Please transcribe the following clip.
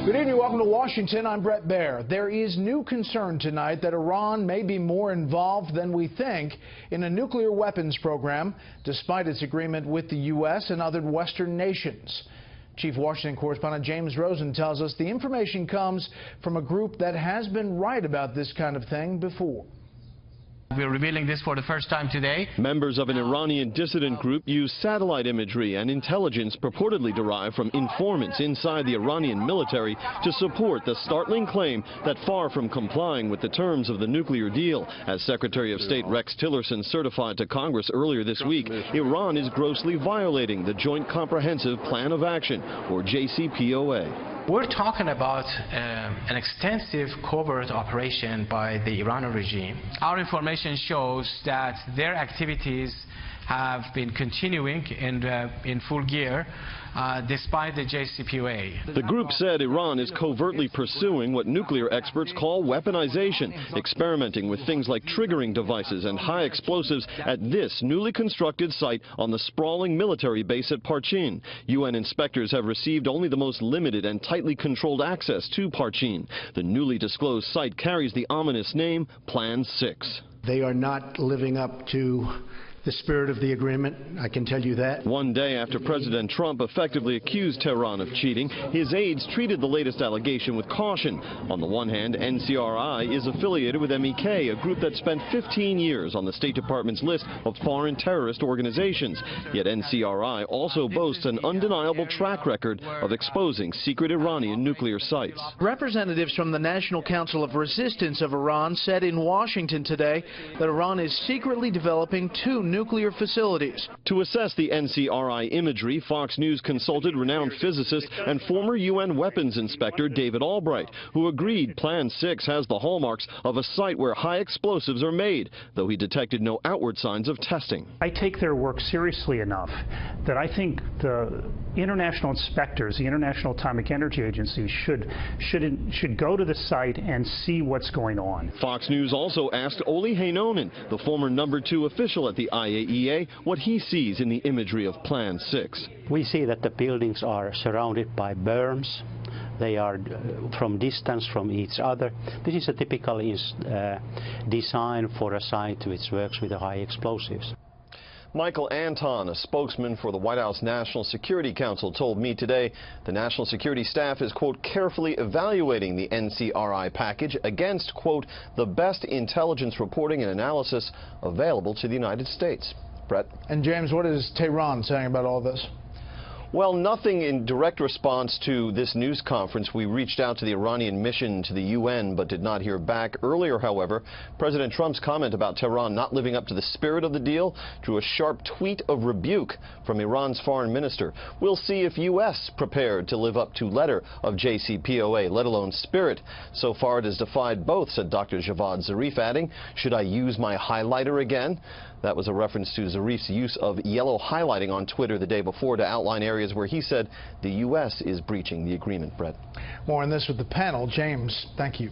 Good evening. Welcome to Washington. I'm Brett Baer. There is new concern tonight that Iran may be more involved than we think in a nuclear weapons program, despite its agreement with the U.S. and other Western nations. Chief Washington correspondent James Rosen tells us the information comes from a group that has been right about this kind of thing before. We're revealing this for the first time today. Members of an Iranian dissident group use satellite imagery and intelligence purportedly derived from informants inside the Iranian military to support the startling claim that far from complying with the terms of the nuclear deal, as Secretary of State Rex Tillerson certified to Congress earlier this week, Iran is grossly violating the Joint Comprehensive Plan of Action, or JCPOA. We're talking about an extensive covert operation by the Iranian regime. Our information shows that their activities have been continuing in full gear despite the JCPOA. The group said Iran is covertly pursuing what nuclear experts call weaponization, experimenting with things like triggering devices and high explosives at this newly constructed site on the sprawling military base at Parchin. UN inspectors have received only the most limited and tightly controlled access to Parchin. The newly disclosed site carries the ominous name Plan 6. They are not living up to the spirit of the agreement, I can tell you that. One day after President Trump effectively accused Tehran of cheating, his aides treated the latest allegation with caution. On the one hand, NCRI is affiliated with MEK, a group that spent 15 years on the State Department's list of foreign terrorist organizations. Yet NCRI also boasts an undeniable track record of exposing secret Iranian nuclear sites. Representatives from the National Council of Resistance of Iran said in Washington today that Iran is secretly developing two nuclear facilities. To assess the NCRI imagery, Fox News consulted renowned physicist and former UN weapons inspector David Albright, who agreed Plan 6 has the hallmarks of a site where high explosives are made, though he detected no outward signs of testing. I take their work seriously enough that I think the international inspectors, the International Atomic Energy Agency, should go to the site and see what's going on. Fox News also asked Oli Heinonen, the former #2 official at the IAEA, what he sees in the imagery of Plan 6. We see that the buildings are surrounded by berms. They are from distance from each other. This is a typical design for a site which works with the high explosives. Michael Anton, a spokesman for the White House National Security Council, told me today the National Security Staff is, quote, carefully evaluating the NCRI package against, quote, the best intelligence reporting and analysis available to the United States. Brett. And James, what is Tehran saying about all this? Well, nothing in direct response to this news conference. We reached out to the Iranian mission to the UN but did not hear back. Earlier, however, President Trump's comment about Tehran not living up to the spirit of the deal drew a sharp tweet of rebuke from Iran's foreign minister. We'll see if U.S. prepared to live up to letter of JCPOA, let alone spirit. So far it has defied both, said Dr. Javad Zarif, adding, should I use my highlighter again? That was a reference to Zarif's use of yellow highlighting on Twitter the day before to outline areas where he said the U.S. is breaching the agreement. Brett. More on this with the panel. James, thank you.